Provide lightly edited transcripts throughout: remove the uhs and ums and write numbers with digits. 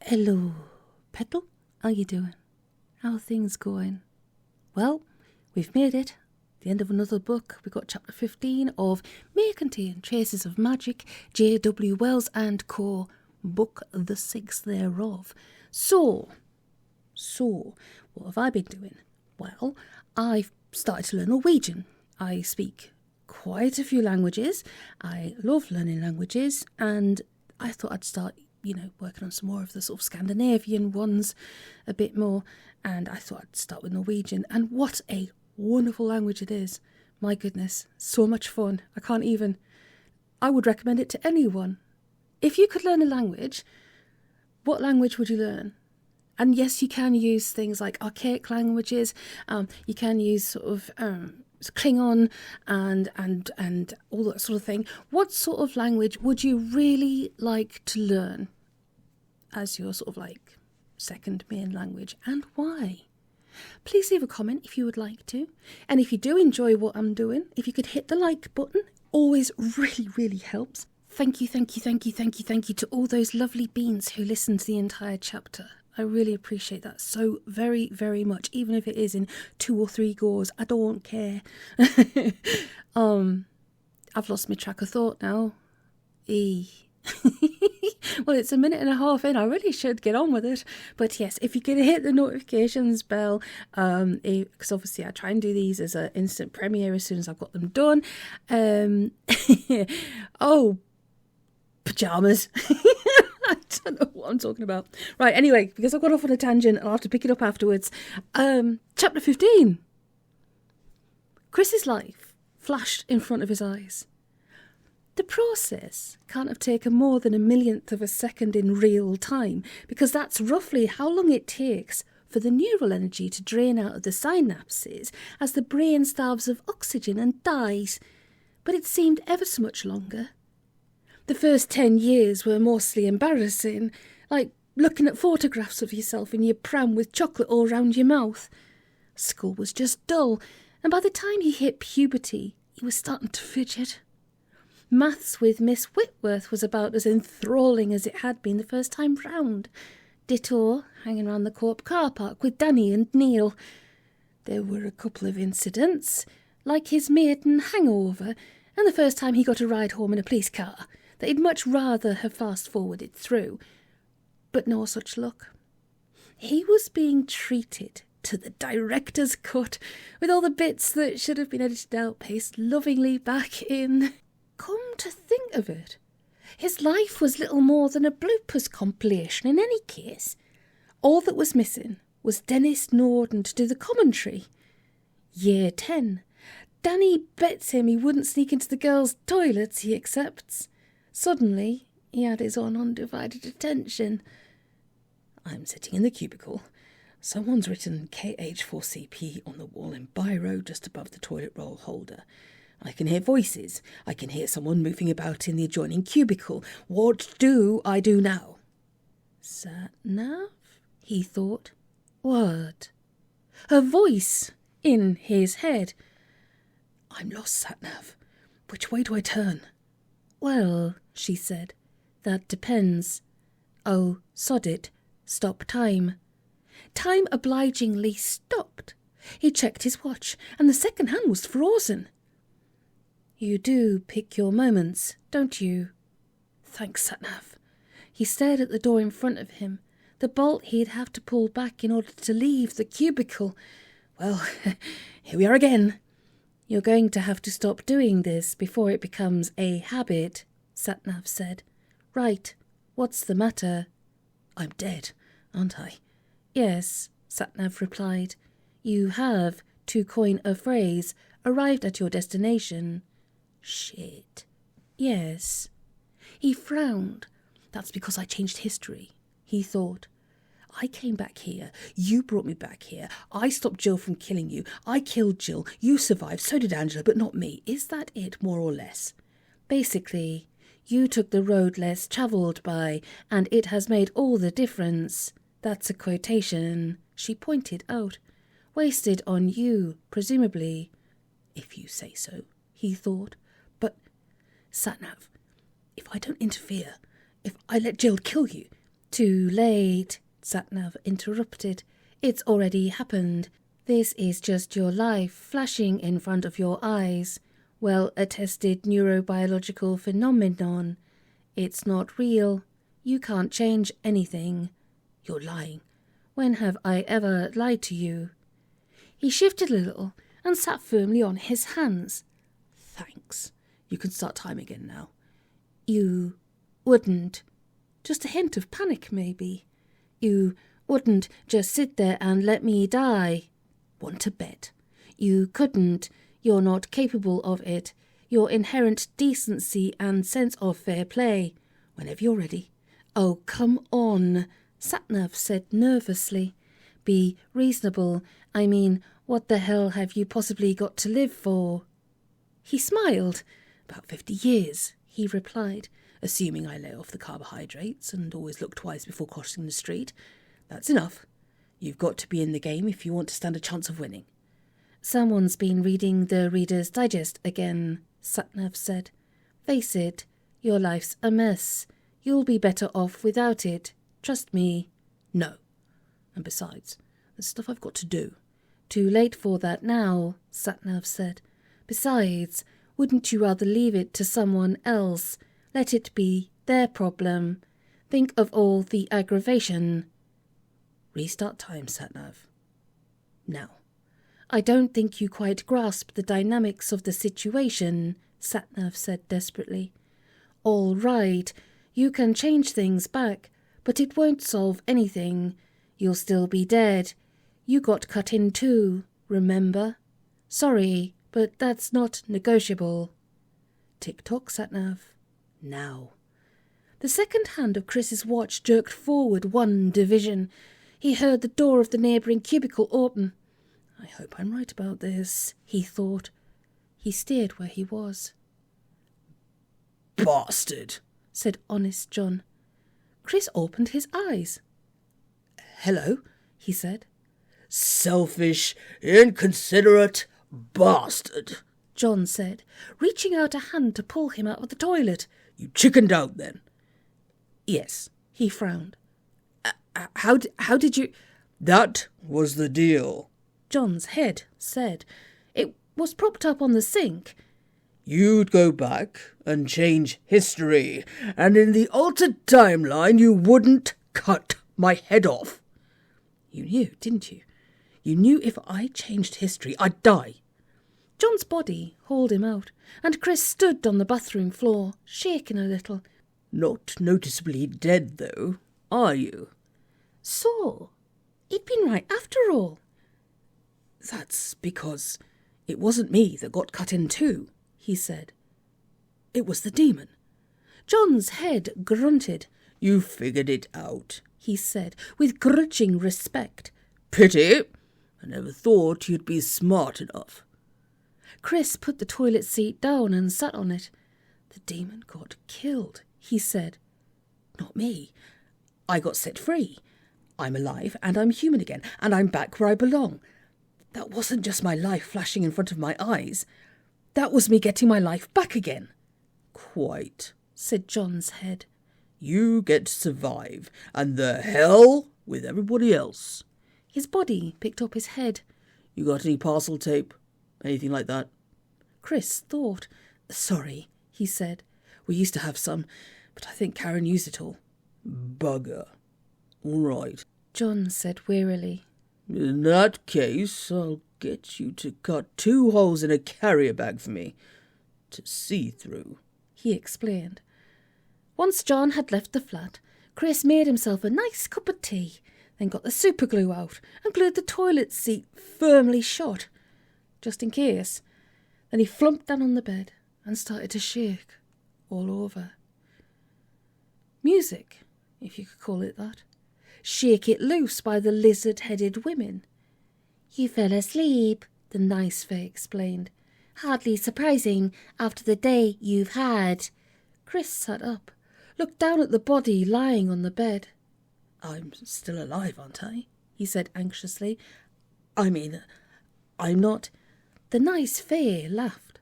Hello, Petal. How you doing? How are things going? Well, we've made it. The end of another book. We got chapter 15 of May Contain Traces of Magic, J.W. Wells and Co. Book the 6th thereof. So, what have I been doing? Well, I've started to learn Norwegian. I speak quite a few languages. I love learning languages, and I thought I'd start, working on some more of the sort of Scandinavian ones a bit more. And I thought I'd start with Norwegian. And what a wonderful language it is. My goodness, so much fun. I would recommend it to anyone. If you could learn a language, what language would you learn? And yes, you can use things like archaic languages. You can use sort of Klingon and all that sort of thing. What sort of language would you really like to learn as your sort of like second main language, and why? Please leave a comment if you would like to. And if you do enjoy what I'm doing, if you could hit the like button, always really helps. Thank you to all those lovely beans who listened to the entire chapter. I really appreciate that so very much, even if it is in 2 or 3 goes. I don't care. I've lost my track of thought now. Well, it's 1.5 minutes in. I really should get on with it. But yes, if you could hit the notifications bell, because obviously I try and do these as an instant premiere as soon as I've got them done. Oh, pajamas. I don't know what I'm talking about. Right, anyway, because I've got off on a tangent, I'll have to pick it up afterwards. Chapter 15. Chris's life flashed in front of his eyes. The process can't have taken more than 1/1,000,000th of a second in real time, because that's roughly how long it takes for the neural energy to drain out of the synapses as the brain starves of oxygen and dies. But it seemed ever so much longer. The first 10 years were mostly embarrassing, like looking at photographs of yourself in your pram with chocolate all round your mouth. School was just dull, and by the time he hit puberty, he was starting to fidget. Maths with Miss Whitworth was about as enthralling as it had been the first time round. Ditto hanging around the Co-op car park with Danny and Neil. There were a couple of incidents, like his maiden hangover and the first time he got a ride home in a police car, that he'd much rather have fast-forwarded through. But no such luck. He was being treated to the director's cut, with all the bits that should have been edited out pasted lovingly back in. Come to think of it, his life was little more than a bloopers compilation in any case. All that was missing was Dennis Norden to do the commentary. Year 10. Danny bets him he wouldn't sneak into the girls' toilets, he accepts. Suddenly, he had his own undivided attention. I'm sitting in the cubicle. Someone's written KH4CP on the wall in biro just above the toilet roll holder. I can hear voices. I can hear someone moving about in the adjoining cubicle. What do I do now? SatNav? He thought. What? A voice in his head. I'm lost, SatNav. Which way do I turn? Well, she said, that depends. Oh, sod it. Stop time. Time obligingly stopped. He checked his watch, and the second hand was frozen. You do pick your moments, don't you? Thanks, SatNav. He stared at the door in front of him, the bolt he'd have to pull back in order to leave the cubicle. Well, here we are again. You're going to have to stop doing this before it becomes a habit, SatNav said. Right, what's the matter? I'm dead, aren't I? Yes, SatNav replied. You have, to coin a phrase, arrived at your destination. Shit. Yes. He frowned. That's because I changed history, he thought. I came back here. You brought me back here. I stopped Jill from killing you. I killed Jill. You survived. So did Angela, but not me. Is that it, more or less? Basically, you took the road less travelled by, and it has made all the difference. That's a quotation, she pointed out. Wasted on you, presumably. If you say so, he thought. But, SatNav, if I don't interfere, if I let Jill kill you, Too late, SatNav interrupted. It's already happened. This is just your life flashing in front of your eyes. Well-attested neurobiological phenomenon. It's not real. You can't change anything. You're lying. When have I ever lied to you? He shifted a little and sat firmly on his hands. Thanks. You can start time again now. You wouldn't. Just a hint of panic, maybe. You wouldn't just sit there and let me die. Want to bet. You couldn't. You're not capable of it. Your inherent decency and sense of fair play. Whenever you're ready. Oh, come on, SatNav said nervously. Be reasonable. I mean, what the hell have you possibly got to live for? He smiled. About 50 years, he replied, assuming I lay off the carbohydrates and always look twice before crossing the street. That's enough. You've got to be in the game if you want to stand a chance of winning. Someone's been reading the Reader's Digest again, SatNav said. Face it, your life's a mess. You'll be better off without it. Trust me. No. And besides, there's stuff I've got to do. Too late for that now, SatNav said. Besides, wouldn't you rather leave it to someone else? Let it be their problem. Think of all the aggravation. Restart time, SatNav. Now. I don't think you quite grasp the dynamics of the situation, SatNav said desperately. All right, you can change things back, but it won't solve anything. You'll still be dead. You got cut in too, remember? Sorry, but that's not negotiable. Tick-tock, SatNav. Now. The second hand of Chris's watch jerked forward 1 division. He heard the door of the neighbouring cubicle open. I hope I'm right about this, he thought. He stared where he was. Bastard, said honest John. Chris opened his eyes. Hello, he said. Selfish, inconsiderate bastard, John said, reaching out a hand to pull him out of the toilet. You chickened out then? Yes, he frowned. How did you... That was the deal, John's head said. It was propped up on the sink. You'd go back and change history, and in the altered timeline you wouldn't cut my head off. You knew, didn't you? You knew if I changed history, I'd die. John's body hauled him out, and Chris stood on the bathroom floor, shaking a little. Not noticeably dead, though, are you? So, he'd been right after all. That's because it wasn't me that got cut in too, he said. It was the demon. John's head grunted. You figured it out, he said, with grudging respect. Pity. I never thought you'd be smart enough. Chris put the toilet seat down and sat on it. The demon got killed, he said. Not me. I got set free. I'm alive and I'm human again, and I'm back where I belong. That wasn't just my life flashing in front of my eyes. That was me getting my life back again. Quite, said John's head. You get to survive, and the hell with everybody else. His body picked up his head. You got any parcel tape? Anything like that? Chris thought. Sorry, he said. We used to have some, but I think Karen used it all. Bugger. All right, John said wearily. In that case, I'll get you to cut 2 holes in a carrier bag for me to see through, he explained. Once John had left the flat, Chris made himself a nice cup of tea, then got the superglue out and glued the toilet seat firmly shut, just in case. Then he flumped down on the bed and started to shake all over. Music, if you could call it that. Shake it loose by the lizard-headed women. You fell asleep, the nice fay explained. Hardly surprising after the day you've had. Chris sat up, looked down at the body lying on the bed. I'm still alive, aren't I? He said anxiously. I mean, I'm not... The nice fay laughed.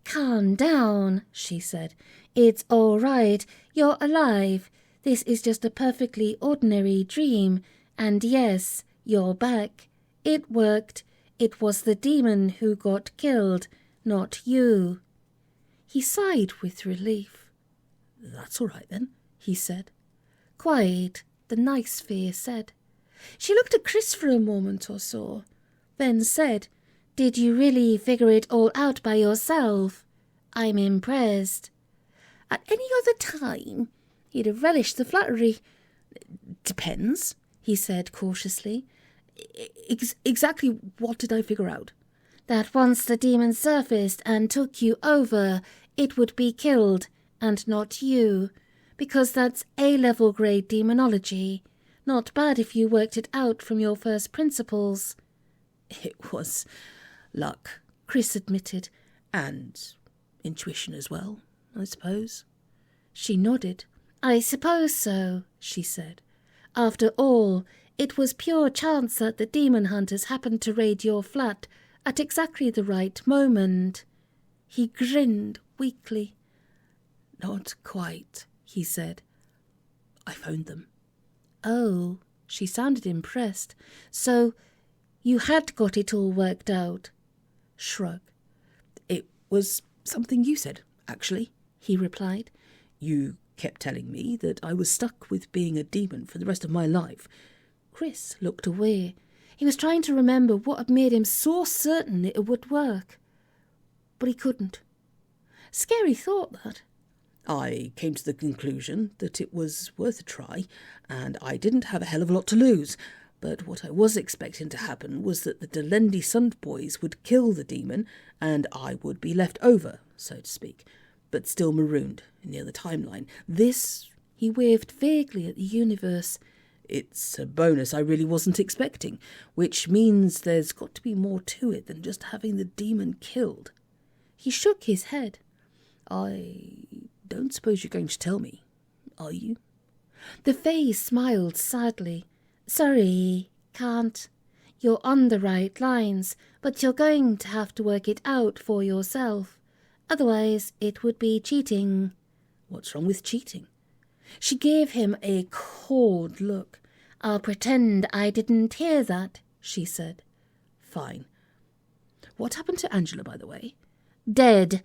Calm down, she said. It's all right. You're alive. This is just a perfectly ordinary dream, and yes, you're back. It worked. It was the demon who got killed, not you." He sighed with relief. "That's all right then," he said. "Quite," the nice fay said. She looked at Chris for a moment or so, then said, "Did you really figure it all out by yourself? I'm impressed." At any other time, he'd have relished the flattery. "Depends," he said cautiously. Exactly what did I figure out?" "That once the demon surfaced and took you over, it would be killed, and not you, because that's A-level grade demonology. Not bad if you worked it out from your first principles." "It was luck," Chris admitted, "and intuition as well, I suppose." She nodded. "I suppose so," she said. "After all, it was pure chance that the demon hunters happened to raid your flat at exactly the right moment." He grinned weakly. "Not quite," he said. "I phoned them." "Oh," she sounded impressed. "So you had got it all worked out?" Shrug. "It was something you said, actually," he replied. "You kept telling me that I was stuck with being a demon for the rest of my life." Chris looked away. He was trying to remember what had made him so certain it would work. But he couldn't. Scary thought, that. "I came to the conclusion that it was worth a try, and I didn't have a hell of a lot to lose. But what I was expecting to happen was that the Delendi Sund boys would kill the demon, and I would be left over, so to speak, but still marooned in the other timeline. This," he waved vaguely at the universe, "it's a bonus I really wasn't expecting, which means there's got to be more to it than just having the demon killed." He shook his head. "I don't suppose you're going to tell me, are you?" The Fae smiled sadly. "Sorry, can't. You're on the right lines, but you're going to have to work it out for yourself. Otherwise, it would be cheating." "What's wrong with cheating?" She gave him a cold look. "I'll pretend I didn't hear that," she said. "Fine. What happened to Angela, by the way?" "Dead.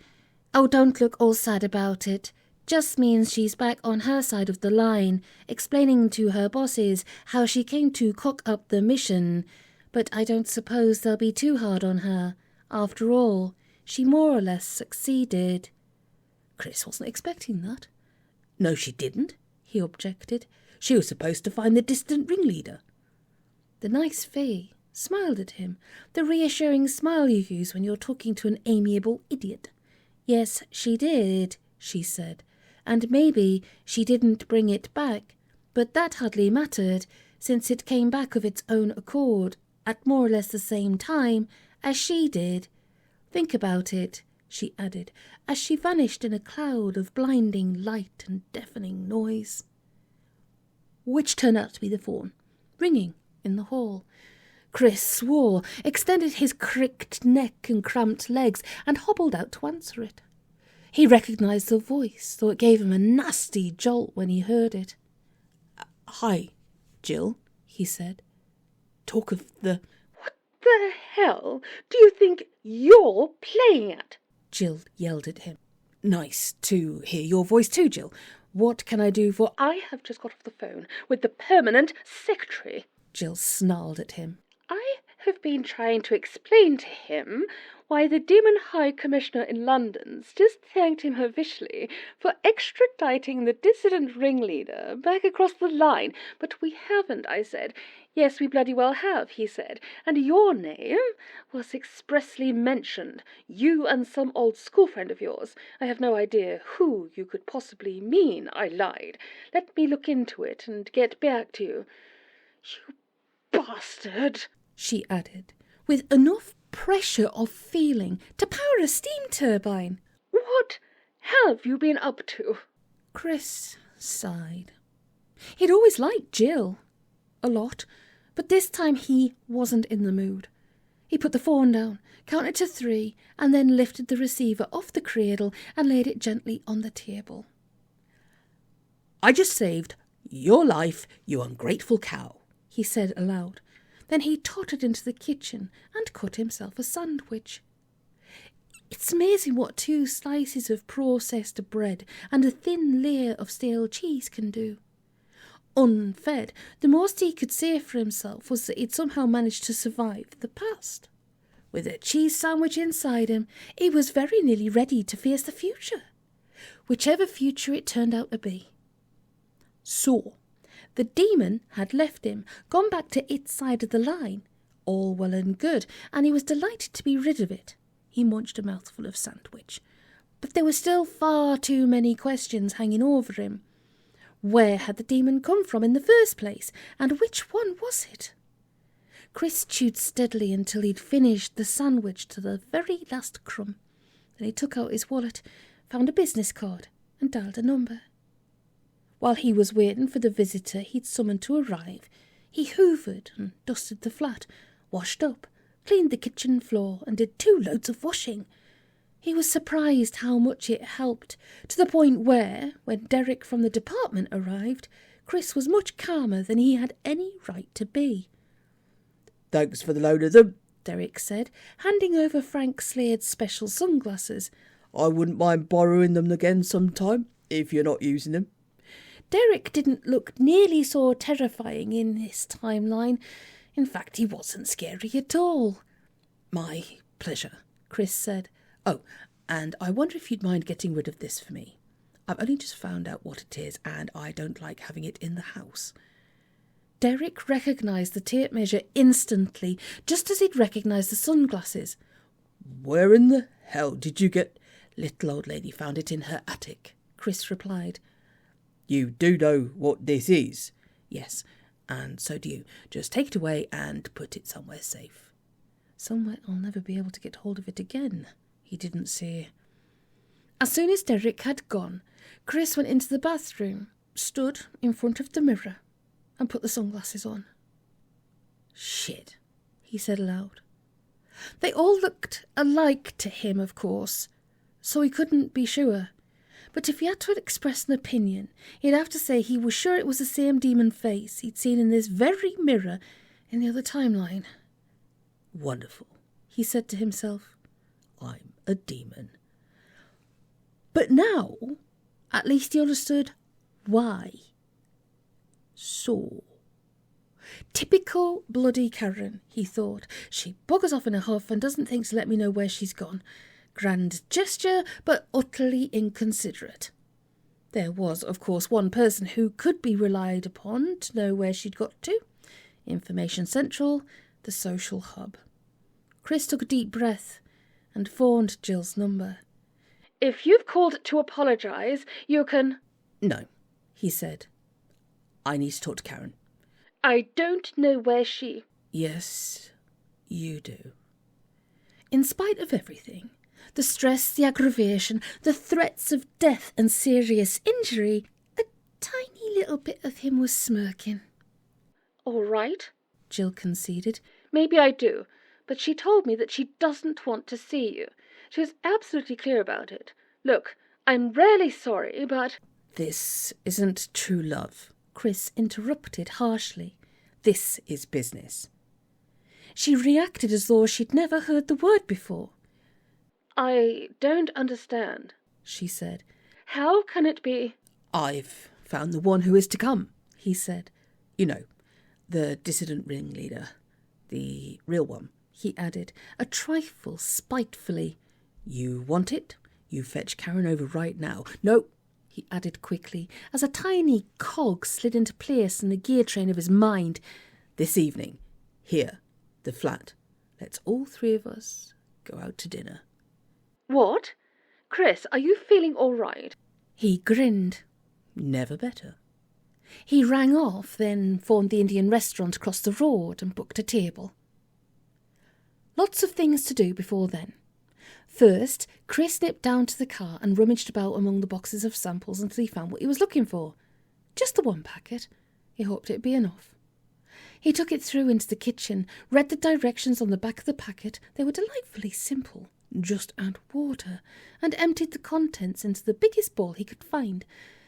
Oh, don't look all sad about it. Just means she's back on her side of the line, explaining to her bosses how she came to cock up the mission. But I don't suppose they'll be too hard on her. After all, she more or less succeeded." Chris wasn't expecting that. "No, she didn't," he objected. "She was supposed to find the distant ringleader." The nice Fae smiled at him, the reassuring smile you use when you're talking to an amiable idiot. "Yes, she did," she said, "and maybe she didn't bring it back, but that hardly mattered, since it came back of its own accord, at more or less the same time as she did. Think about it," she added, as she vanished in a cloud of blinding light and deafening noise. Which turned out to be the phone, ringing in the hall. Chris swore, extended his cricked neck and cramped legs, and hobbled out to answer it. He recognised the voice, though it gave him a nasty jolt when he heard it. "Hi, Jill," he said. "Talk of the..." "What the hell do you think you're playing at?" Jill yelled at him. "Nice to hear your voice too, Jill. What can I do for..." "I have just got off the phone with the permanent secretary." Jill snarled at him. "I have been trying to explain to him why the Demon High Commissioner in London's just thanked him officially for extraditing the dissident ringleader back across the line. But we haven't, I said. Yes, we bloody well have, he said. And your name was expressly mentioned. You and some old school friend of yours. I have no idea who you could possibly mean, I lied. Let me look into it and get back to you. You bastard," she added, with enough pressure of feeling to power a steam turbine. "What have you been up to?" Chris sighed. He'd always liked Jill. A lot. But this time he wasn't in the mood. He put the phone down, counted to 3, and then lifted the receiver off the cradle and laid it gently on the table. "I just saved Your life, you ungrateful cow, he said aloud. Then he tottered into the kitchen and cut himself a sandwich. It's amazing what 2 slices of processed bread and a thin layer of stale cheese can do. Unfed, the most he could say for himself was that he'd somehow managed to survive the past. With a cheese sandwich inside him, he was very nearly ready to face the future, whichever future it turned out to be. So, the demon had left him, gone back to its side of the line, all well and good, and he was delighted to be rid of it. He munched a mouthful of sandwich. But there were still far too many questions hanging over him. Where had the demon come from in the first place, and which one was it? Chris chewed steadily until he'd finished the sandwich to the very last crumb. Then he took out his wallet, found a business card, and dialed a number. While he was waiting for the visitor he'd summoned to arrive, he hoovered and dusted the flat, washed up, cleaned the kitchen floor, and did 2 loads of washing. He was surprised how much it helped, to the point where, when Derek from the department arrived, Chris was much calmer than he had any right to be. Thanks for the loan of them, Derek said, handing over Frank Slade's special sunglasses. I wouldn't mind borrowing them again sometime, if you're not using them. Derek didn't look nearly so terrifying in this timeline. In fact, he wasn't scary at all. My pleasure, Chris said. Oh, and I wonder if you'd mind getting rid of this for me. I've only just found out what it is, and I don't like having it in the house. Derek recognised the tape measure instantly, just as he'd recognised the sunglasses. Where in the hell did you get... Little old lady found it in her attic, Chris replied. You do know what this is? Yes, and so do you. Just take it away and put it somewhere safe. Somewhere I'll never be able to get hold of it again, he didn't say. As soon as Derek had gone, Chris went into the bathroom, stood in front of the mirror, and put the sunglasses on. Shit, he said aloud. They all looked alike to him, of course, so he couldn't be sure. But if he had to express an opinion, he'd have to say he was sure it was the same demon face he'd seen in this very mirror in the other timeline. Wonderful, he said to himself. I'm a demon. But now, at least he understood why. So, typical bloody Karen, he thought. She buggers off in a huff and doesn't think to let me know where she's gone. Grand gesture, but utterly inconsiderate. There was, of course, one person who could be relied upon to know where she'd got to. Information Central, the social hub. Chris took a deep breath and phoned Jill's number. If you've called to apologise, you can... No, he said. I need to talk to Karen. I don't know where she... Yes, you do. In spite of everything, the stress, the aggravation, the threats of death and serious injury, a tiny little bit of him was smirking. All right, Jill conceded. Maybe I do, but she told me that she doesn't want to see you. She was absolutely clear about it. Look, I'm really sorry, but... This isn't true love, Chris interrupted harshly. This is business. She reacted as though she'd never heard the word before. I don't understand, she said. How can it be? I've found the one who is to come, he said. You know, the dissident ringleader. The real one, he added, a trifle spitefully. You want it? You fetch Karen over right now. No, he added quickly, as a tiny cog slid into place in the gear train of his mind. This evening, here, the flat. Let's all 3 of us go out to dinner. What? Chris, are you feeling all right? He grinned. Never better. He rang off, then phoned the Indian restaurant across the road and booked a table. Lots of things to do before then. First, Chris nipped down to the car and rummaged about among the boxes of samples until he found what he was looking for. Just the one packet. He hoped it'd be enough. He took it through into the kitchen, read the directions on the back of the packet. They were delightfully simple. Just add water, and emptied the contents into the biggest bowl he could find.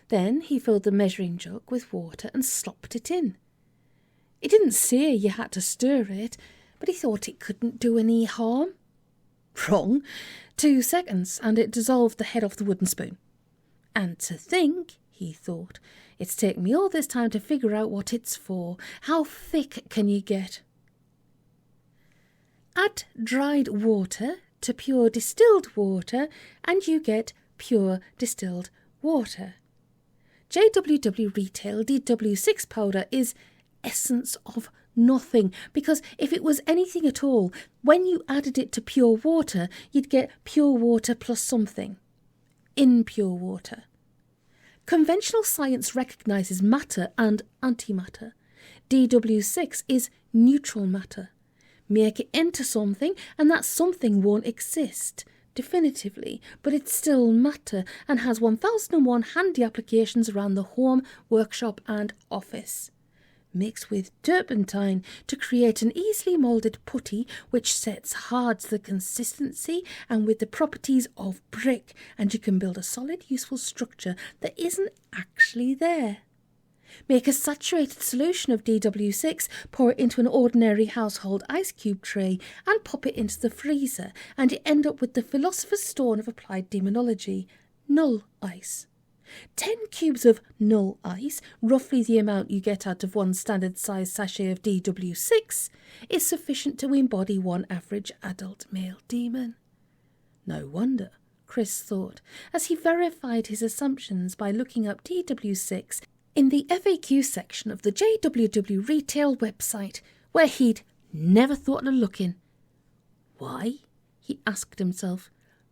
Then he filled the measuring jug with water and slopped it in. It didn't say you had to stir it, but he thought it couldn't do any harm. Wrong. 2 seconds, and it dissolved the head off the wooden spoon. And to think, he thought, it's taken me all this time to figure out what it's for. How thick can you get? Add dried water to pure distilled water, and you get pure distilled water. JWW Retail DW6 powder is essence of nothing, because if it was anything at all, when you added it to pure water, you'd get pure water plus something. Impure water. Conventional science recognises matter and antimatter. DW6 is neutral matter. Make it into something, and that something won't exist definitively, but it's still matter and has 1001 handy applications around the home, workshop and office. Mix with turpentine to create an easily moulded putty which sets hard to the consistency and with the properties of brick, and you can build a solid, useful structure that isn't actually there. Make a saturated solution of DW6, pour it into an ordinary household ice cube tray and pop it into the freezer, and you end up with the philosopher's stone of applied demonology, null ice. 10 cubes of null ice, roughly the amount you get out of one standard size sachet of DW6, is sufficient to embody one average adult male demon. No wonder, Chris thought, as he verified his assumptions by looking up DW6 in the FAQ section of the JWW Retail website, where he'd never thought of looking. Why? He asked himself.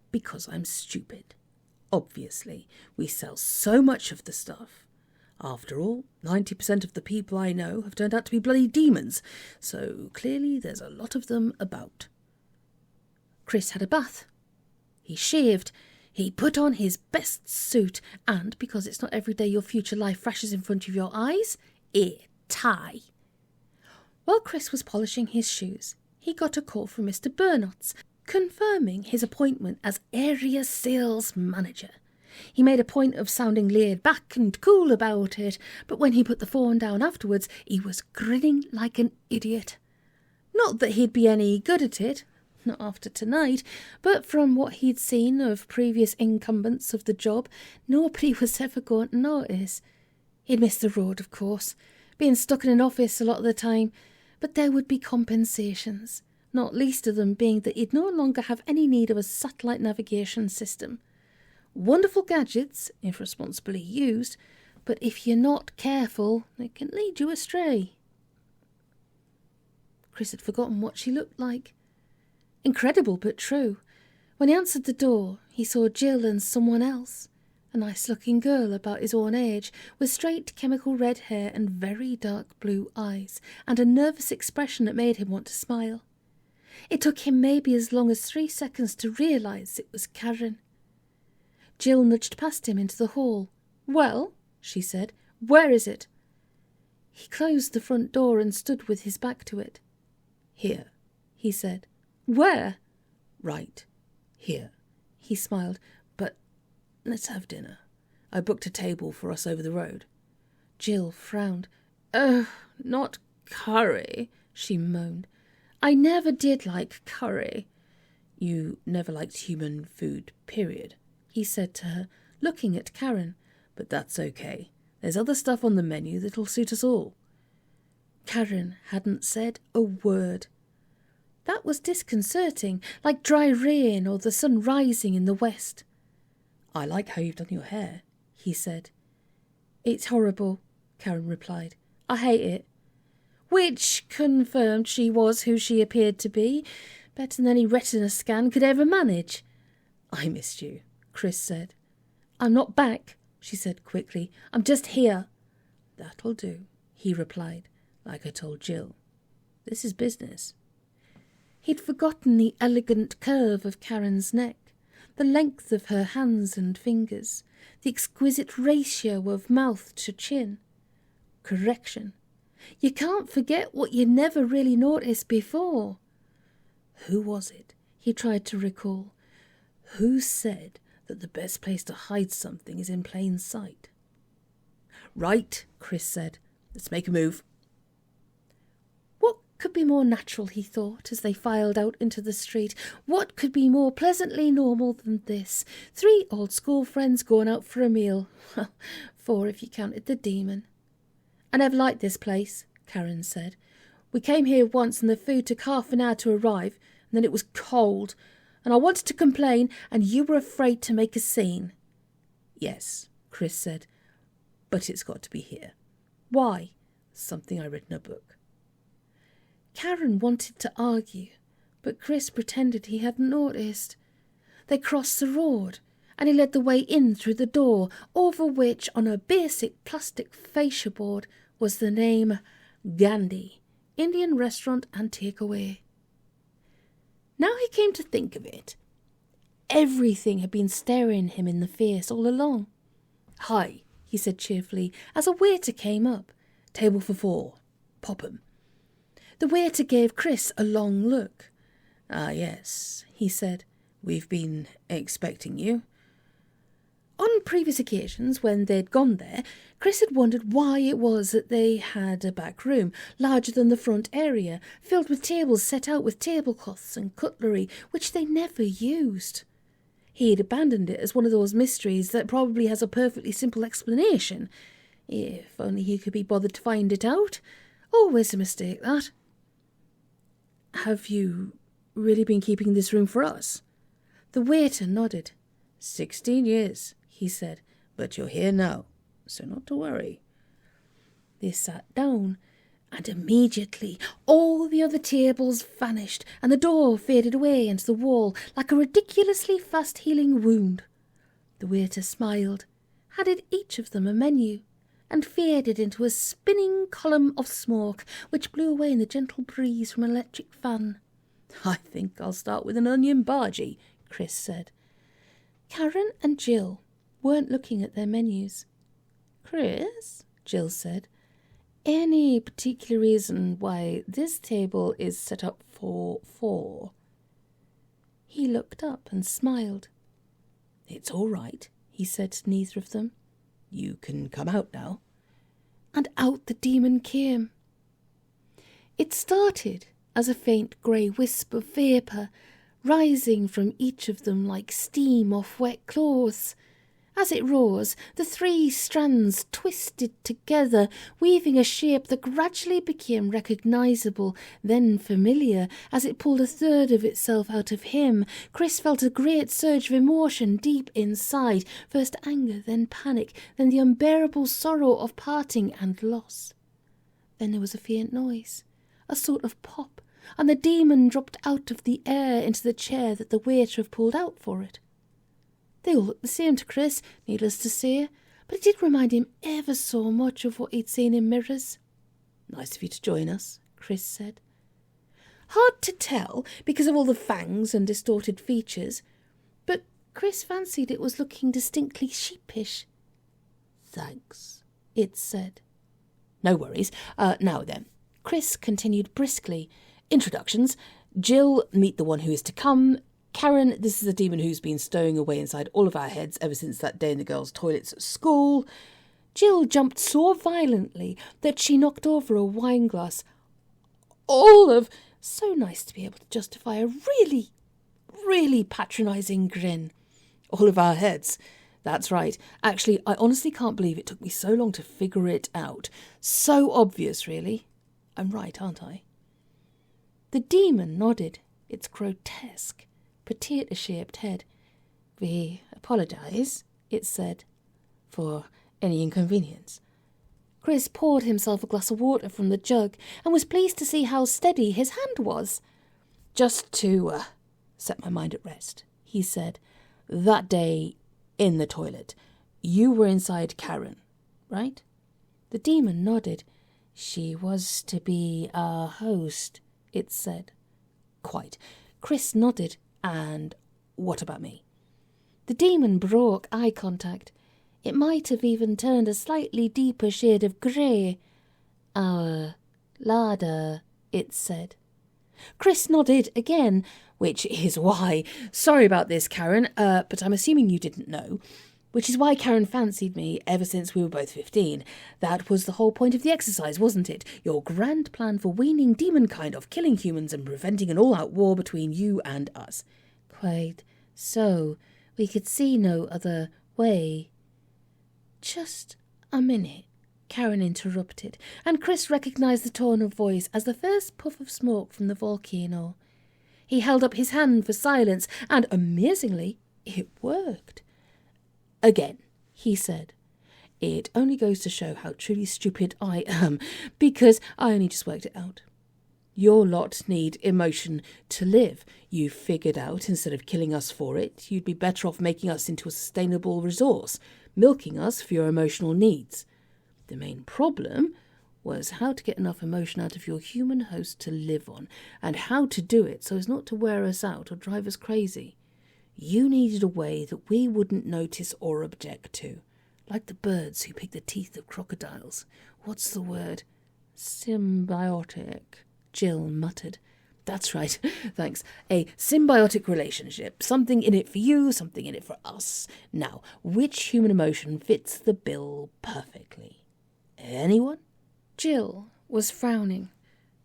Because I'm stupid. Obviously, we sell so much of the stuff. After all, 90% of the people I know have turned out to be bloody demons, so clearly there's a lot of them about. Chris had a bath. He shaved. He put on his best suit and, because it's not every day your future life flashes in front of your eyes, a tie. While Chris was polishing his shoes, he got a call from Mr. Burnotts, confirming his appointment as area sales manager. He made a point of sounding laid back and cool about it, but when he put the phone down afterwards, he was grinning like an idiot. Not that he'd be any good at it, not after tonight, but from what he'd seen of previous incumbents of the job, nobody was ever going to notice. He'd miss the road, of course, being stuck in an office a lot of the time, but there would be compensations, not least of them being that he'd no longer have any need of a satellite navigation system. Wonderful gadgets, if responsibly used, but if you're not careful, they can lead you astray. Chris had forgotten what she looked like. Incredible, but true. When he answered the door, he saw Jill and someone else, a nice-looking girl about his own age, with straight chemical red hair and very dark blue eyes, and a nervous expression that made him want to smile. It took him maybe as long as 3 seconds to realise it was Karen. Jill nudged past him into the hall. "Well," she said, "where is it?" He closed the front door and stood with his back to it. "Here," he said. "Where?" "Right here," he smiled. "But let's have dinner. I booked a table for us over the road." Jill frowned. Not curry," she moaned. "I never did like curry." "You never liked human food, period," he said to her, looking at Karen. "But that's okay. There's other stuff on the menu that'll suit us all." Karen hadn't said a word. That was disconcerting, like dry rain or the sun rising in the west. "I like how you've done your hair," he said. "It's horrible," Karen replied. "I hate it." Which confirmed she was who she appeared to be, better than any retina scan could ever manage. "I missed you," Chris said. "I'm not back," she said quickly. "I'm just here." "That'll do," he replied, like I told Jill. "This is business." He'd forgotten the elegant curve of Karen's neck, the length of her hands and fingers, the exquisite ratio of mouth to chin. Correction. You can't forget what you never really noticed before. Who was it? He tried to recall. Who said that the best place to hide something is in plain sight? Right, Chris said. Let's make a move. What could be more natural, he thought, as they filed out into the street? What could be more pleasantly normal than this? 3 old school friends going out for a meal. 4 if you counted the demon. I never liked this place, Karen said. We came here once and the food took half an hour to arrive, and then it was cold, and I wanted to complain, and you were afraid to make a scene. Yes, Chris said, but it's got to be here. Why? Something I read in a book. Karen wanted to argue, but Chris pretended he hadn't noticed. They crossed the road, and he led the way in through the door, over which, on a basic plastic fascia board, was the name Gandhi, Indian Restaurant and Takeaway. Now he came to think of it, everything had been staring him in the face all along. Hi, he said cheerfully, as a waiter came up. Table for 4. Popham. The waiter gave Chris a long look. Ah, yes, he said. We've been expecting you. On previous occasions, when they'd gone there, Chris had wondered why it was that they had a back room, larger than the front area, filled with tables set out with tablecloths and cutlery, which they never used. He had abandoned it as one of those mysteries that probably has a perfectly simple explanation. If only he could be bothered to find it out. Always a mistake, that. Have you really been keeping this room for us? The waiter nodded. 16 years, he said, but you're here now, so not to worry. They sat down, and immediately all the other tables vanished, and the door faded away into the wall like a ridiculously fast-healing wound. The waiter smiled, handed each of them a menu, and faded into a spinning column of smoke which blew away in the gentle breeze from an electric fan. I think I'll start with an onion bhaji, Chris said. Karen and Jill weren't looking at their menus. Chris, Jill said, any particular reason why this table is set up for 4? He looked up and smiled. It's all right, he said to neither of them. You can come out now. And out the demon came. It started as a faint grey wisp of vapour, rising from each of them like steam off wet clothes. As it rose, the 3 strands twisted together, weaving a shape that gradually became recognisable, then familiar. As it pulled a third of itself out of him, Chris felt a great surge of emotion deep inside, first anger, then panic, then the unbearable sorrow of parting and loss. Then there was a faint noise, a sort of pop, and the demon dropped out of the air into the chair that the waiter had pulled out for it. They all looked the same to Chris, needless to say, but it did remind him ever so much of what he'd seen in mirrors. Nice of you to join us, Chris said. Hard to tell because of all the fangs and distorted features, but Chris fancied it was looking distinctly sheepish. Thanks, it said. No worries. Now then, Chris continued briskly. Introductions. Jill, meet the one who is to come. Karen, this is a demon who's been stowing away inside all of our heads ever since that day in the girls' toilets at school. Jill jumped so violently that she knocked over a wine glass. Olive! So nice to be able to justify a really, really patronising grin. All of our heads. That's right. Actually, I honestly can't believe it took me so long to figure it out. So obvious, really. I'm right, aren't I? The demon nodded. It's grotesque. Potato-shaped head. We apologise, it said, for any inconvenience. Chris poured himself a glass of water from the jug and was pleased to see how steady his hand was. Just to set my mind at rest, he said. That day in the toilet, you were inside Karen, right? The demon nodded. She was to be our host, it said. Quite. Chris nodded. And what about me? The demon broke eye contact. It might have even turned a slightly deeper shade of grey. Our larder, it said. Chris nodded again, which is why. Sorry about this, Karen, but I'm assuming you didn't know. Which is why Karen fancied me ever since we were both 15. That was the whole point of the exercise, wasn't it? Your grand plan for weaning demonkind off killing humans and preventing an all-out war between you and us. Quite so. We could see no other way. Just a minute, Karen interrupted, and Chris recognised the tone of voice as the first puff of smoke from the volcano. He held up his hand for silence, and amazingly, it worked. Again, he said, it only goes to show how truly stupid I am, because I only just worked it out. Your lot need emotion to live. You figured out, instead of killing us for it, you'd be better off making us into a sustainable resource, milking us for your emotional needs. The main problem was how to get enough emotion out of your human host to live on, and how to do it so as not to wear us out or drive us crazy. You needed a way that we wouldn't notice or object to, like the birds who pick the teeth of crocodiles. What's the word? Symbiotic, Jill muttered. That's right, thanks. A symbiotic relationship. Something in it for you, something in it for us. Now, which human emotion fits the bill perfectly? Anyone? Jill was frowning.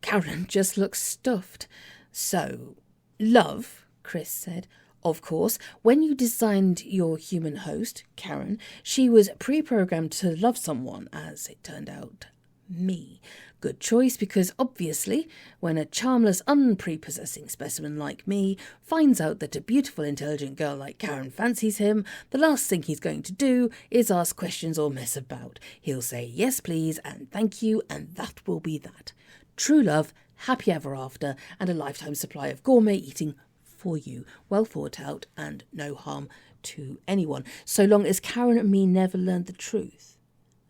Karen just looked stuffed. So, love, Chris said. Of course, when you designed your human host, Karen, she was pre-programmed to love someone, as it turned out, me. Good choice, because obviously, when a charmless, unprepossessing specimen like me finds out that a beautiful, intelligent girl like Karen fancies him, the last thing he's going to do is ask questions or mess about. He'll say yes please and thank you, and that will be that. True love, happy ever after, and a lifetime supply of gourmet eating for you, well thought out and no harm to anyone, so long as Karen and me never learned the truth.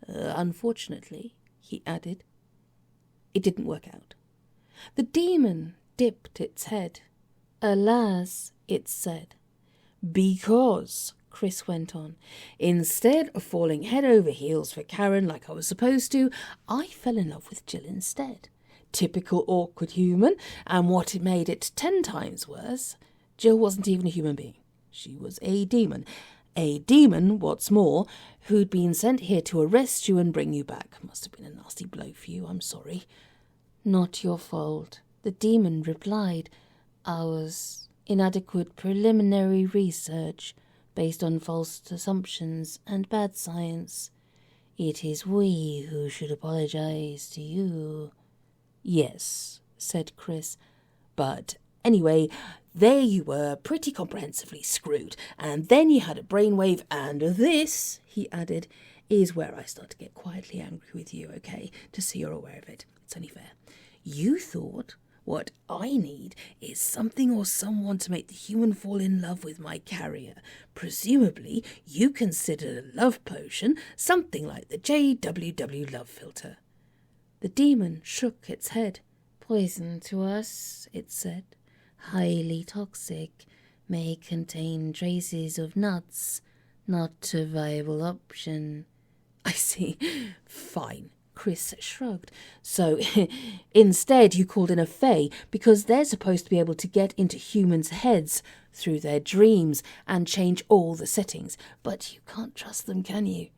Unfortunately, he added, it didn't work out. The demon dipped its head. Alas, it said. Because, Chris went on, instead of falling head over heels for Karen like I was supposed to, I fell in love with Jill instead. Typical awkward human, and what made it 10 times worse, Jill wasn't even a human being. She was a demon. A demon, what's more, who'd been sent here to arrest you and bring you back. Must have been a nasty blow for you, I'm sorry. Not your fault, the demon replied. Ours. Inadequate preliminary research, based on false assumptions and bad science. It is we who should apologize to you. Yes, said Chris, but anyway, there you were, pretty comprehensively screwed, and then you had a brainwave, and this, he added, is where I start to get quietly angry with you, okay, just so you're aware of it. It's only fair. You thought what I need is something or someone to make the human fall in love with my carrier. Presumably, you considered a love potion something like the JWW love filter. The demon shook its head. Poison to us, it said. Highly toxic, may contain traces of nuts. Not a viable option. I see. Fine, Chris shrugged. So, instead you called in a fae, because they're supposed to be able to get into humans' heads through their dreams and change all the settings. But you can't trust them, can you?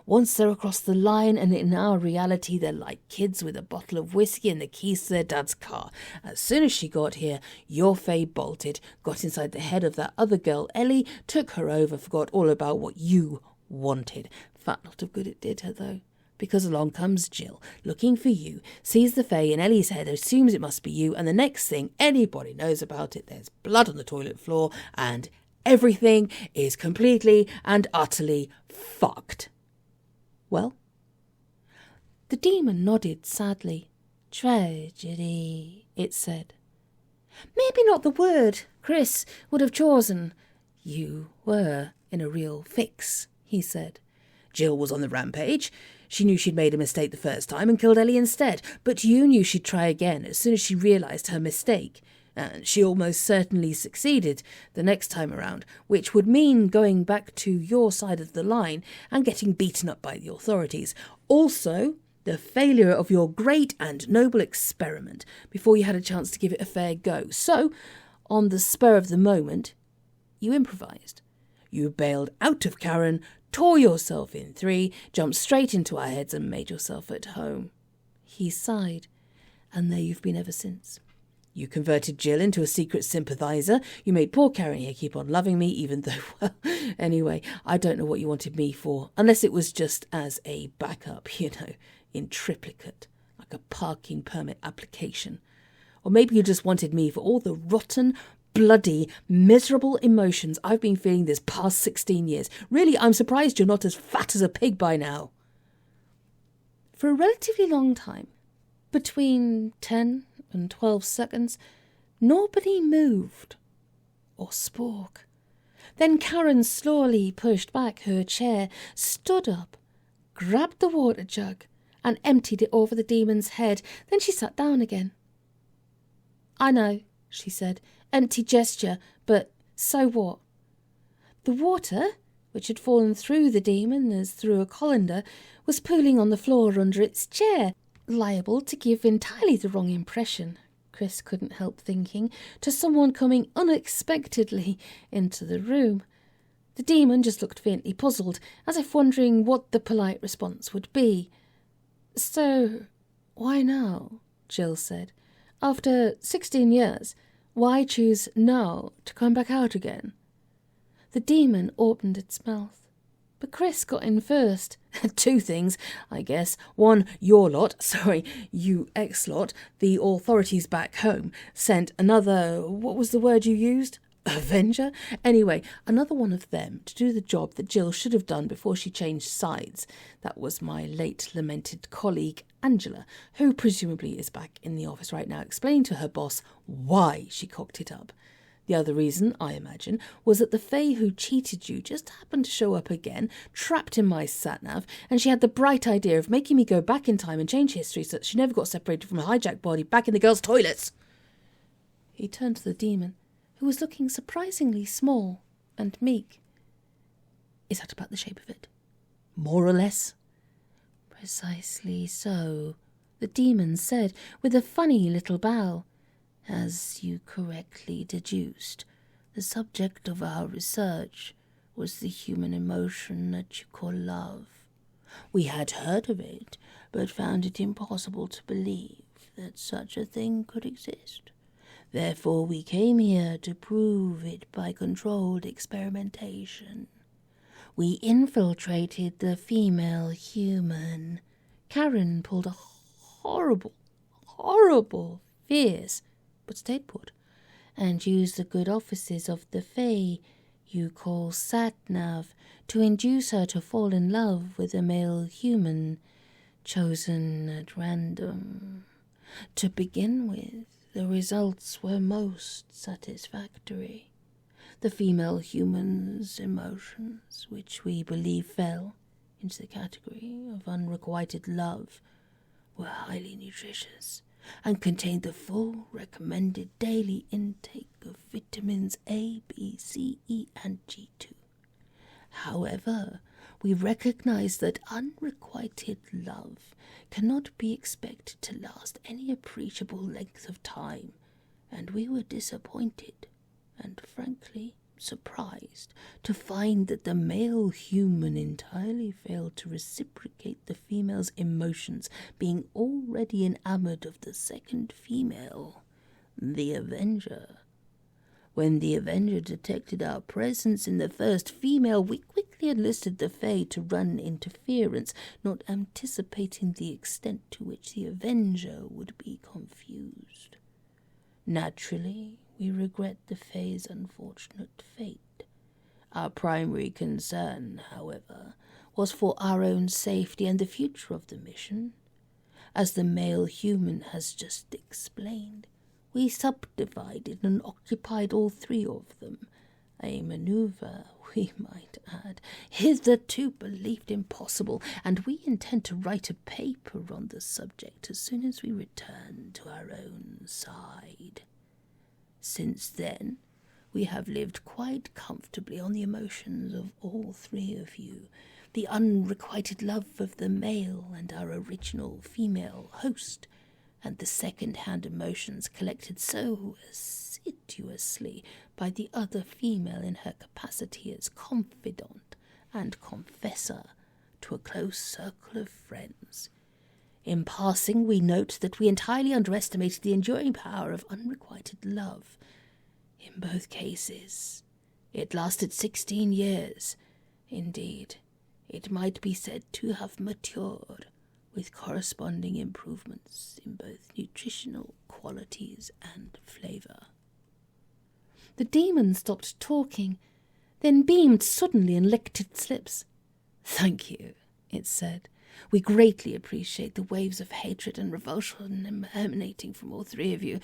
Once they're across the line, and in our reality they're like kids with a bottle of whiskey and the keys to their dad's car. As soon as she got here, your fae bolted, got inside the head of that other girl, Ellie, took her over, forgot all about what you wanted. Fat lot of good it did her, though. Because along comes Jill, looking for you, sees the fae in Ellie's head, assumes it must be you, and the next thing anybody knows about it, there's blood on the toilet floor, and everything is completely and utterly fucked. Well? The demon nodded sadly. Tragedy, it said. Maybe not the word Chris would have chosen. You were in a real fix, he said. Jill was on the rampage. She knew she'd made a mistake the first time and killed Ellie instead, but you knew she'd try again as soon as she realised her mistake. And she almost certainly succeeded the next time around, which would mean going back to your side of the line and getting beaten up by the authorities. Also, the failure of your great and noble experiment before you had a chance to give it a fair go. So, on the spur of the moment, you improvised. You bailed out of Karen, tore yourself in 3, jumped straight into our heads and made yourself at home." He sighed. "And there you've been ever since. You converted Jill into a secret sympathiser. You made poor Karen here keep on loving me, even though, well, anyway, I don't know what you wanted me for, unless it was just as a backup, in triplicate, like a parking permit application. Or maybe you just wanted me for all the rotten, bloody, miserable emotions I've been feeling this past 16 years. Really, I'm surprised you're not as fat as a pig by now." For a relatively long time, between 10 and 12 seconds, nobody moved or spoke. Then Karen slowly pushed back her chair, stood up, grabbed the water jug, and emptied it over the demon's head. Then she sat down again. "I know," she said, "empty gesture, but so what?" The water, which had fallen through the demon as through a colander, was pooling on the floor under its chair, liable to give entirely the wrong impression, Chris couldn't help thinking, to someone coming unexpectedly into the room. The demon just looked faintly puzzled, as if wondering what the polite response would be. "So, why now?" Jill said. "After 16 years, why choose now to come back out again?" The demon opened its mouth. But Chris got in first. "2 things, I guess. 1, you ex-lot, the authorities back home, sent another, what was the word you used? Avenger? Anyway, another one of them to do the job that Jill should have done before she changed sides. That was my late lamented colleague, Angela, who presumably is back in the office right now, explaining to her boss why she cocked it up. The other reason, I imagine, was that the Fae who cheated you just happened to show up again, trapped in my SatNav, and she had the bright idea of making me go back in time and change history so that she never got separated from a hijacked body back in the girls' toilets." He turned to the demon, who was looking surprisingly small and meek. "Is that about the shape of it? More or less?" "Precisely so," the demon said, with a funny little bow. "As you correctly deduced, the subject of our research was the human emotion that you call love. We had heard of it, but found it impossible to believe that such a thing could exist. Therefore we came here to prove it by controlled experimentation. We infiltrated the female human." Karen pulled a horrible face, but stayed put, "and used the good offices of the Fae you call SatNav to induce her to fall in love with a male human, chosen at random. To begin with, the results were most satisfactory. The female human's emotions, which we believe fell into the category of unrequited love, were highly nutritious and contained the full recommended daily intake of vitamins A, B, C, E, and G2. However, we recognize that unrequited love cannot be expected to last any appreciable length of time, and we were disappointed and frankly surprised to find that the male human entirely failed to reciprocate the female's emotions, being already enamored of the second female, the Avenger. When the Avenger detected our presence in the first female, we quickly enlisted the Fae to run interference, not anticipating the extent to which the Avenger would be confused. Naturally, we regret the Fae's unfortunate fate. Our primary concern, however, was for our own safety and the future of the mission. As the male human has just explained, we subdivided and occupied all 3 of them, a maneuver, we might add, hitherto believed impossible, and we intend to write a paper on the subject as soon as we return to our own side. Since then, we have lived quite comfortably on the emotions of all 3 of you, the unrequited love of the male and our original female host, and the second-hand emotions collected so assiduously by the other female in her capacity as confidant and confessor to a close circle of friends. In passing, we note that we entirely underestimated the enduring power of unrequited love. In both cases, it lasted 16 years. Indeed, it might be said to have matured, with corresponding improvements in both nutritional qualities and flavour. The demon stopped talking, then beamed suddenly and licked its lips. "Thank you," it said. "We greatly appreciate the waves of hatred and revulsion emanating from all three of you.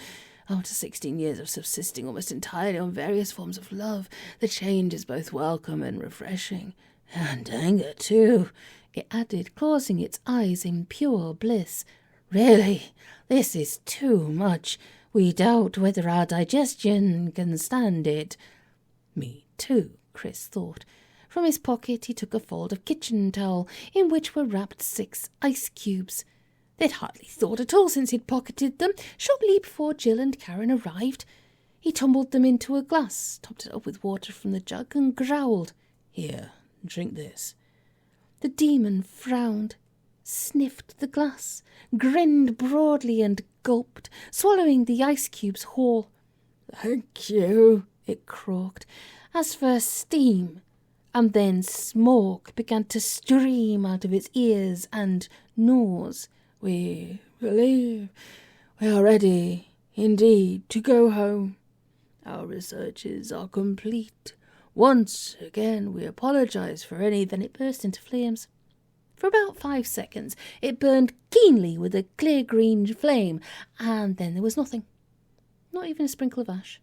After 16 years of subsisting almost entirely on various forms of love, the change is both welcome and refreshing. And anger, too," it added, closing its eyes in pure bliss. "Really, this is too much. We doubt whether our digestion can stand it." "Me too," Chris thought. From his pocket he took a fold of kitchen towel in which were wrapped 6 ice cubes. They'd hardly thawed at all since he'd pocketed them shortly before Jill and Karen arrived. He tumbled them into a glass, topped it up with water from the jug, and growled, "Here, drink this." The demon frowned, sniffed the glass, grinned broadly and gulped, swallowing the ice cubes whole. "Thank you," it croaked, as first steam and then smoke began to stream out of its ears and nose. "We believe we are ready, indeed, to go home. Our researches are complete. Once again, we apologize for any..." Then it burst into flames. For about 5 seconds, it burned keenly with a clear green flame, and then there was nothing. Not even a sprinkle of ash.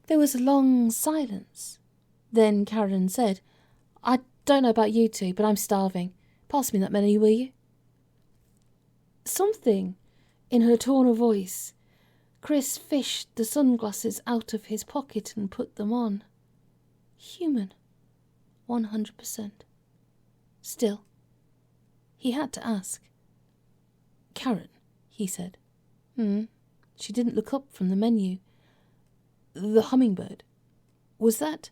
There was a long silence. Then Karen said, "I don't know about you two, but I'm starving. Pass me that menu, will you?" Something in her tone of voice. Chris fished the sunglasses out of his pocket and put them on. Human. 100%. Still, he had to ask. "Karen," he said. She didn't look up from the menu. "The hummingbird. Was that..."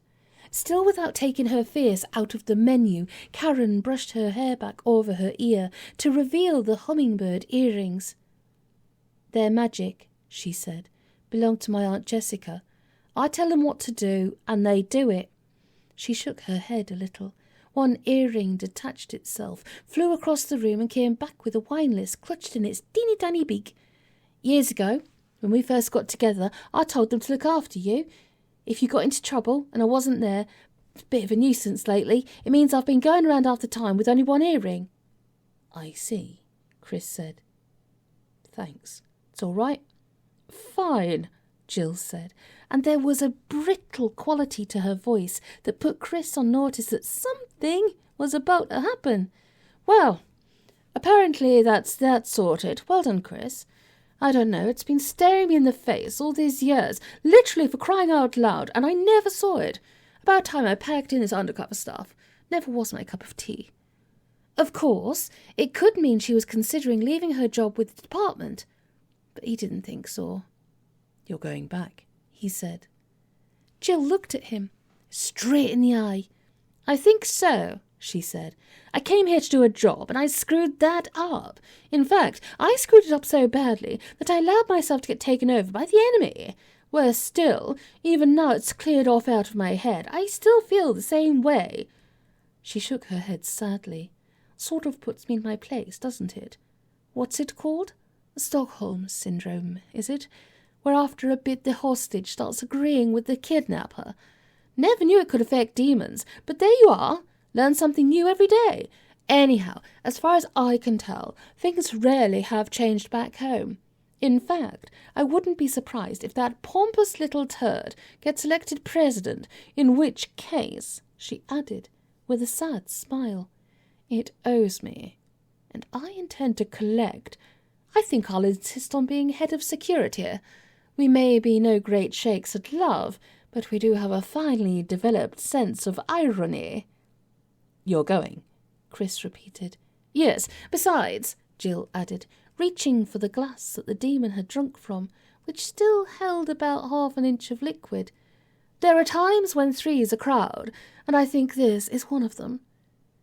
Still without taking her face out of the menu, Karen brushed her hair back over her ear to reveal the hummingbird earrings. "They're magic," she said. "Belong to my Aunt Jessica. I tell them what to do, and they do it." She shook her head a little. One earring detached itself, flew across the room, and came back with a wine list clutched in its teeny-tiny beak. "Years ago, when we first got together, I told them to look after you. If you got into trouble and I wasn't there, it's a bit of a nuisance lately. It means I've been going around half the time with only one earring." "I see," Chris said. "Thanks. It's all right." "Fine," Jill said, and there was a brittle quality to her voice that put Chris on notice that something was about to happen. "Well, apparently that's that sorted. Well done, Chris. I don't know, it's been staring me in the face all these years, literally for crying out loud, and I never saw it. About time I packed in this undercover stuff. Never was my cup of tea." Of course, it could mean she was considering leaving her job with the department, but he didn't think so. "You're going back," he said. Jill looked at him, straight in the eye. "I think so," she said. "I came here to do a job, and I screwed that up. In fact, I screwed it up so badly that I allowed myself to get taken over by the enemy. Worse still, even now it's cleared off out of my head, I still feel the same way." She shook her head sadly. "Sort of puts me in my place, doesn't it? What's it called? Stockholm Syndrome, is it? Where after a bit the hostage starts agreeing with the kidnapper. Never knew it could affect demons, but there you are. Learn something new every day. Anyhow, as far as I can tell, things rarely have changed back home. In fact, I wouldn't be surprised if that pompous little turd gets elected president, in which case," she added, with a sad smile, "it owes me, and I intend to collect. I think I'll insist on being head of security. We may be no great shakes at love, but we do have a finely developed sense of irony." "You're going," Chris repeated. "Yes, besides," Jill added, reaching for the glass that the demon had drunk from, which still held about half an inch of liquid. "There are times when 3 is a crowd, and I think this is one of them."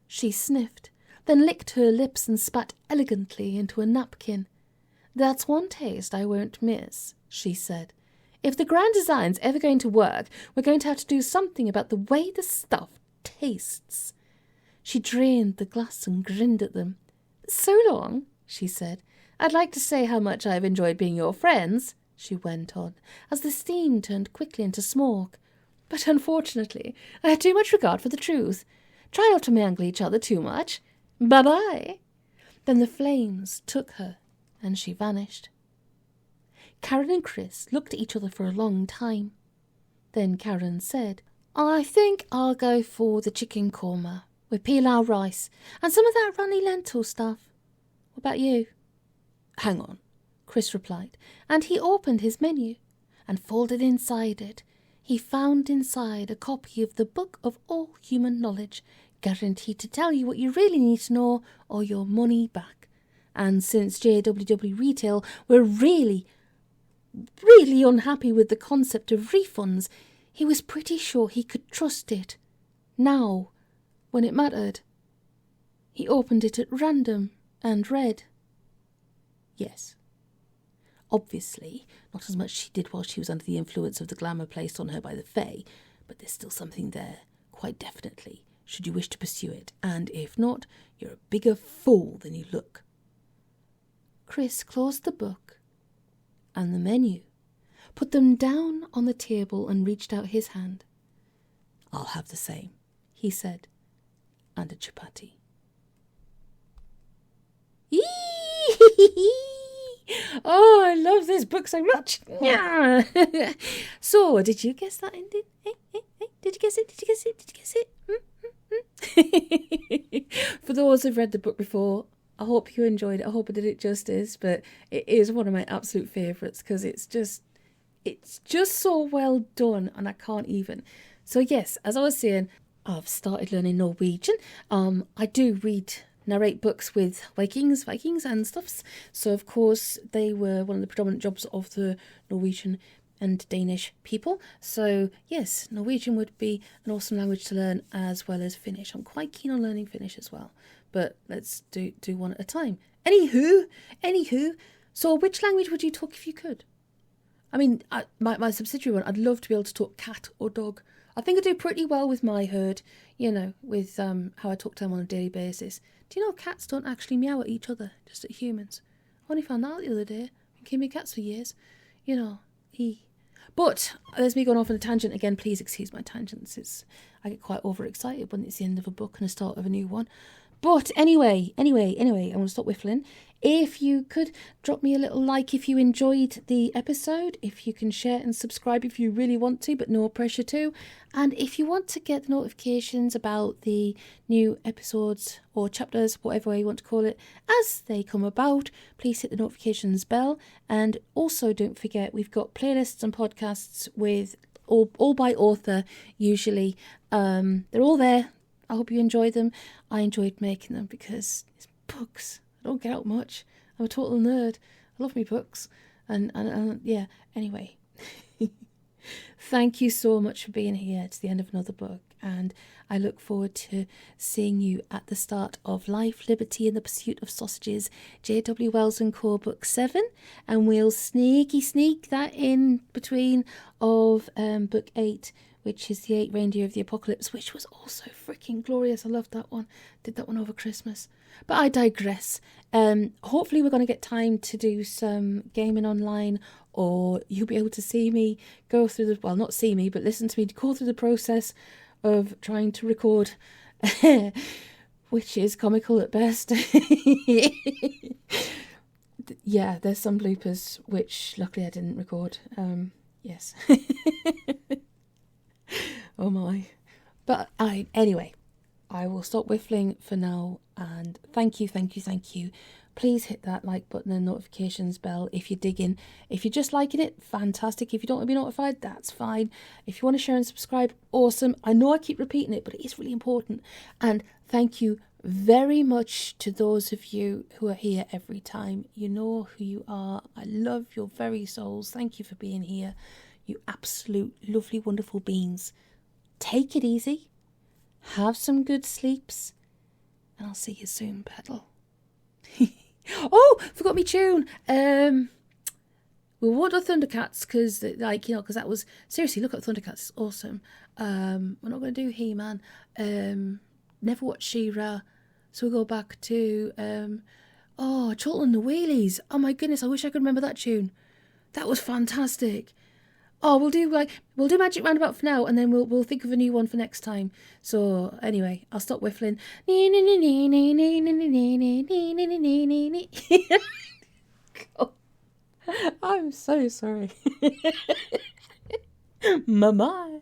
She sniffed, then licked her lips and spat elegantly into a napkin. "That's one taste I won't miss," she said. "If the grand design's ever going to work, we're going to have to do something about the way the stuff tastes." She drained the glass and grinned at them. "So long," she said. "I'd like to say how much I've enjoyed being your friends," she went on, as the steam turned quickly into smoke. "But unfortunately, I have too much regard for the truth. Try not to mangle each other too much. Bye-bye." Then the flames took her, and she vanished. Karen and Chris looked at each other for a long time. Then Karen said, "I think I'll go for the chicken korma with pilau rice and some of that runny lentil stuff. What about you?" "Hang on," Chris replied, and he opened his menu, and folded inside it. He found inside a copy of the Book of All Human Knowledge, guaranteed to tell you what you really need to know or your money back. And since JWW Retail were really unhappy with the concept of refunds, he was pretty sure he could trust it. Now, when it mattered, he opened it at random and read. Yes. Obviously, not as much as she did while she was under the influence of the glamour placed on her by the Fae, but there's still something there, quite definitely, should you wish to pursue it, and if not, you're a bigger fool than you look. Chris closed the book and the menu, put them down on the table and reached out his hand. "I'll have the same," he said, "and a chapati." Oh, I love this book so much. Yeah. So, did you guess that ending? Did you guess it? Did you guess it? Did you guess it? For those who've read the book before, I hope you enjoyed it. I hope I did it justice, but it is one of my absolute favourites because it's just so well done, and I can't even. So yes, as I was saying, I've started learning Norwegian. I do narrate books with Vikings and stuffs. So of course they were one of the predominant jobs of the Norwegian and Danish people. So yes, Norwegian would be an awesome language to learn as well as Finnish. I'm quite keen on learning Finnish as well, but let's do one at a time. Anywho, so which language would you talk if you could? I mean, my subsidiary one, I'd love to be able to talk cat or dog. I think I do pretty well with my herd, with how I talk to them on a daily basis. Do you know cats don't actually meow at each other, just at humans? I only found that out the other day. I've been keeping cats for years. But there's me going off on a tangent again. Please excuse my tangents. I get quite overexcited when it's the end of a book and the start of a new one. But anyway, I'm going to stop whiffling. If you could drop me a little like if you enjoyed the episode, if you can share and subscribe if you really want to, but no pressure to. And if you want to get the notifications about the new episodes or chapters, whatever way you want to call it, as they come about, please hit the notifications bell. And also don't forget, we've got playlists and podcasts with all by author, usually. They're all there. I hope you enjoy them. I enjoyed making them because it's books. I don't get out much. I'm a total nerd. I love me books. And yeah, anyway. Thank you so much for being here. It's the end of another book. And I look forward to seeing you at the start of Life, Liberty and the Pursuit of Sausages, J.W. Wells & Co. Book 7. And we'll sneak that in between of Book 8, which is The 8 Reindeer of the Apocalypse, which was also freaking glorious. I loved that one. Did that one over Christmas. But I digress. Hopefully we're going to get time to do some gaming online, or you'll be able to see me go through not see me, but listen to me go through the process of trying to record, which is comical at best. Yeah, there's some bloopers, which luckily I didn't record. Yes. Oh my. But anyway, I will stop whiffling for now, and thank you. Please hit that like button and notifications bell if you're digging. If you're just liking it, fantastic. If you don't want to be notified, that's fine. If you want to share and subscribe, awesome. I know I keep repeating it, but it is really important. And thank you very much to those of you who are here every time. You know who you are. I love your very souls. Thank you for being here. You absolute lovely, wonderful beings. Take it easy. Have some good sleeps. And I'll see you soon, Petal. Oh, forgot me tune. We won't do Thundercats because, because that was... Seriously, look at Thundercats. It's awesome. We're not going to do He-Man. Never watched She-Ra. So we'll go back to... Chortle and the Wheelies. Oh my goodness, I wish I could remember that tune. That was fantastic. Oh, we'll do Magic Roundabout for now, and then we'll think of a new one for next time. So anyway, I'll stop whiffling. I'm so sorry. Bye-bye.